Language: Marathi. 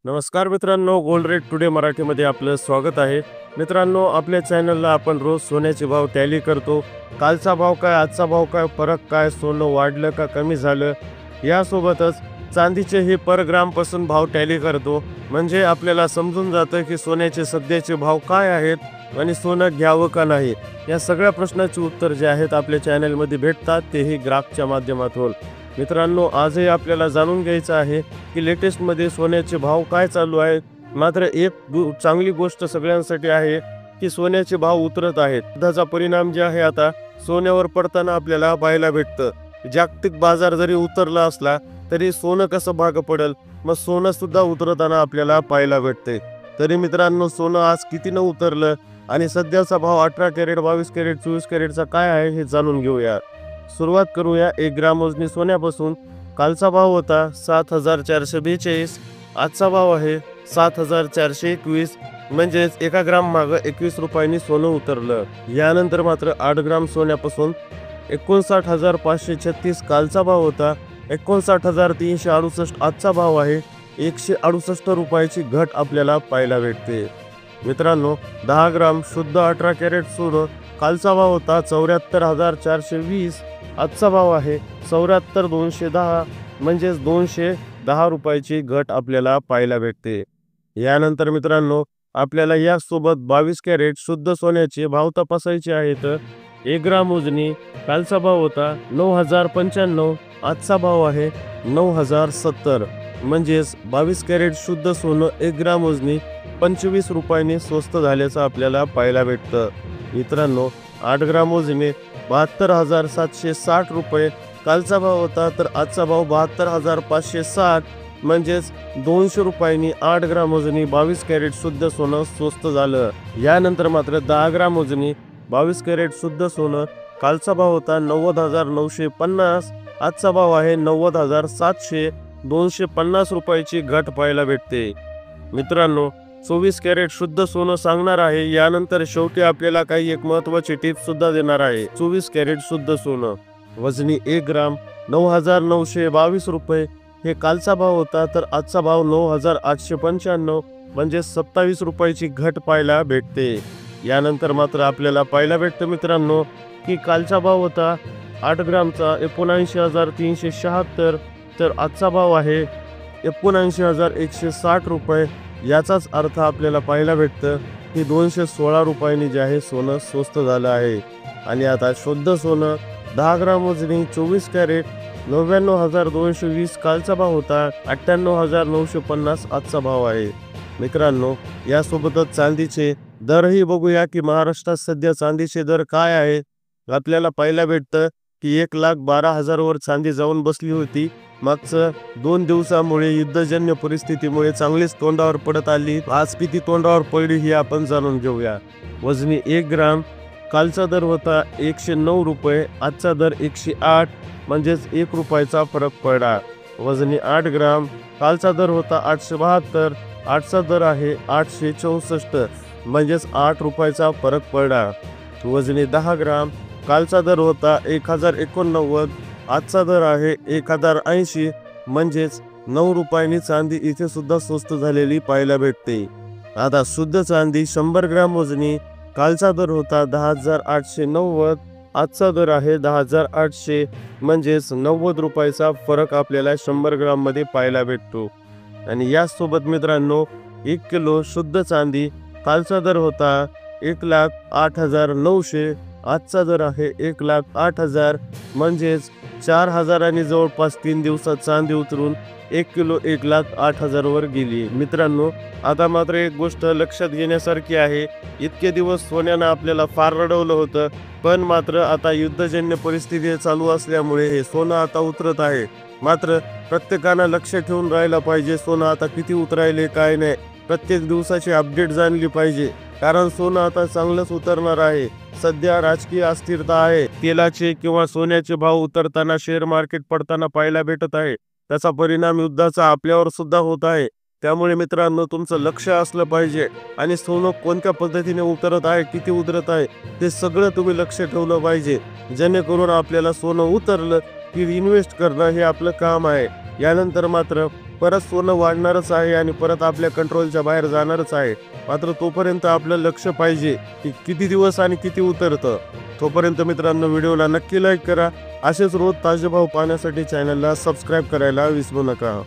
नमस्कार मित्रांनो, गोल्ड रेट टुडे मराठीमध्ये आपलं स्वागत आहे. मित्रांनो, आपल्या चॅनलला आपण रोज सोन्याचे भाव टॅली करतो. कालचा भाव काय, आजचा भाव काय, फरक काय, सोनं वाढलं का कमी झालं, यासोबतच चांदीचे हे पर ग्रामपासून भाव टॅली करतो. म्हणजे आपल्याला समजून जातं की सोन्याचे सध्याचे भाव काय आहेत आणि सोनं घ्यावं का नाही. या सगळ्या प्रश्नाचे उत्तर जे आहेत आपल्या चॅनलमध्ये भेटतात, तेही ग्राफच्या माध्यमातून. मित्रांनो, आजही आपल्याला जाणून घ्यायचं आहे की लेटेस्टमध्ये सोन्याचे भाव काय चालू आहेत. मात्र एक चांगली गोष्ट सगळ्यांसाठी आहे की सोन्याचे भाव उतरत आहेत. त्याचा परिणाम जे आहे आता सोन्यावर पडताना आपल्याला पाहायला भेटतं. जागतिक बाजार जरी उतरला असला तरी सोनं कसं भाग पडेल, मग सोनं सुद्धा उतरताना आपल्याला पाहायला भेटते. तरी मित्रांनो, सोनं आज कितीनं उतरलं आणि सध्याचा भाव 18 कॅरेट, 22 कॅरेट, 24 कॅरेटचा काय आहे हे जाणून घेऊया. सुरुवात करूया 1 ग्राम मोजणी सोन्यापासून. कालचा भाव होता 7,442. आजचा भाव आहे 7,421. म्हणजेच 1 ग्राम मागं 21 रुपयांनी सोनं उतरलं. यानंतर मात्र 8 ग्राम सोन्यापासून 59,536 कालचा भाव होता 59,368. आजचा भाव आहे 168 रुपयाची घट आपल्याला पाहायला भेटते. मित्रांनो, 10 ग्राम शुद्ध 18 कॅरेट सोनं कालचा भाव होता 74,420. आजचा भाव आहे 74,210. म्हणजेच 210 रुपयाची घट आपल्याला पाहायला भेटते. यानंतर मित्रांनो, आपल्याला यासोबत 22 कॅरेट शुद्ध सोन्याचे भाव तपासायचे आहेत. 1 ग्राम मोजणी कालचा भाव होता 9,095. आजचा भाव आहे 9,070. म्हणजेच 22 कॅरेट शुद्ध सोनं 1 ग्राम मोजणी 25 रुपयांनी स्वस्त झाल्याचं आपल्याला पाहायला भेटतं. मित्रांनो, 8 ग्राम मोजणी 72,760 रुपये कालचा भाव होता, तर आजचा भाव 72,560. म्हणजेच 200 रुपयांनी 8 ग्राम मोजणी 22 कॅरेट शुद्ध सोनं स्वस्त झालं. यानंतर मात्र 10 ग्राम मोजणी 22 कॅरेट शुद्ध सोनं कालचा भाव होता 90,950. आजचा भाव आहे 90,700. 250 रुपयाची घट पाहायला भेटते. मित्रांनो, 24 कॅरेट शुद्ध सोनं सांगणार आहे. यानंतर शेवटी आपल्याला काही एक महत्वाची टिप्स सुद्धा देणार आहे. 24 कॅरेट शुद्ध सोनं वजनी 1 ग्राम 9,922 रुपये हे कालचा भाव होता, तर आजचा भाव 9,895. म्हणजे 27 रुपयाची घट पाहायला भेटते. यानंतर मात्र आपल्याला पाहायला भेटतं मित्रांनो की कालचा भाव होता 8 ग्रामचा 79,376. तर आजचा भाव आहे 79,160 रुपये. याचाच अर्थ आपल्याला पाहायला भेटतं की 216 रुपयांनी जे आहे सोनं स्वस्त झालं आहे. आणि आता शुद्ध सोनं 10 ग्राम वजनी 24 कॅरेट 99,220. कालचा भाव होता 98,950. आजचा भाव आहे. मित्रांनो, यासोबतच चांदीचे दरही बघूया की महाराष्ट्रात सध्या चांदीचे दर काय आहेत. आपल्याला पाहायला भेटतं की 1,12,000 वर चांदी जाऊन बसली होती. मागचं 2 दिवसामुळे युद्धजन्य परिस्थितीमुळे चांगलीच तोंडावर पडत आली. आज किती तोंडावर पडली हे आपण जाणून घेऊया. वजनी 1 ग्राम कालचा दर होता 109 रुपये. आजचा दर 108. म्हणजेच 1 रुपयाचा फरक पडला. वजनी 8 ग्राम कालचा दर होता 872. आजचा दर आहे 864. म्हणजेच 8 रुपयाचा फरक पडला. वजनी 10 ग्राम कालचा दर होता 1,089. आजचा दर आहे 1,080. म्हणजेच 9 रुपयांनी चांदी इथे सुद्धा स्वस्त झालेली पाहायला भेटते. आता शुद्ध चांदी 100 ग्राम वजनी कालचा दर होता 10,890. आजचा दर आहे 10,800. म्हणजेच 90 रुपयाचा फरक आपल्याला 100 ग्राम मध्ये पाहायला भेटतो. आणि यासोबत मित्रांनो, 1 किलो शुद्ध चांदी कालचा दर होता 1,08,900. आजचा दर आहे 1,08,000. म्हणजेच 4,000 आणि जवळपास 3 दिवसात चांदी उतरून 1 किलो 1,08,000 वर गेली. मित्रांनो, आता मात्र एक गोष्ट लक्षात घेण्यासारखी आहे. इतके दिवस सोन्यानं आपल्याला फार रडवलं होतं, पण मात्र आता युद्धजन्य परिस्थिती चालू असल्यामुळे हे सोनं आता उतरत आहे. मात्र प्रत्येकानं लक्ष ठेवून राहायला पाहिजे. सोनं आता किती उतरायले काय नाही, प्रत्येक दिवसाची अपडेट जाणली पाहिजे. कारण सोनं आता चांगलंच उतरणार आहे. सध्या राजकीय अस्थिरता आहे. तेलाचे किंवा सोन्याचे भाव उतरताना, शेअर मार्केट पडताना पाहायला भेटत आहे. त्याचा परिणाम युद्धाचा आपल्यावर सुद्धा होत आहे. त्यामुळे मित्रांनो, तुमचं लक्ष असलं पाहिजे आणि सोनं कोणत्या पद्धतीने उतरत आहे, किती उतरत आहे, ते सगळं तुम्ही लक्ष ठेवलं पाहिजे. जेणेकरून आपल्याला सोनं उतरलं की इन्व्हेस्ट करणं हे आपलं काम आहे. यानंतर मात्र परत सोनं वाढणारच आहे आणि परत आपल्या कंट्रोलच्या बाहेर जाणारच आहे. मात्र तोपर्यंत आपलं लक्ष पाहिजे की किती दिवस आणि किती उतरतं. तोपर्यंत मित्रांनो व्हिडिओला नक्की लाईक करा. असेच रोज ताजे भाव पाहण्यासाठी चॅनलला सबस्क्राईब करायला विसरू नका.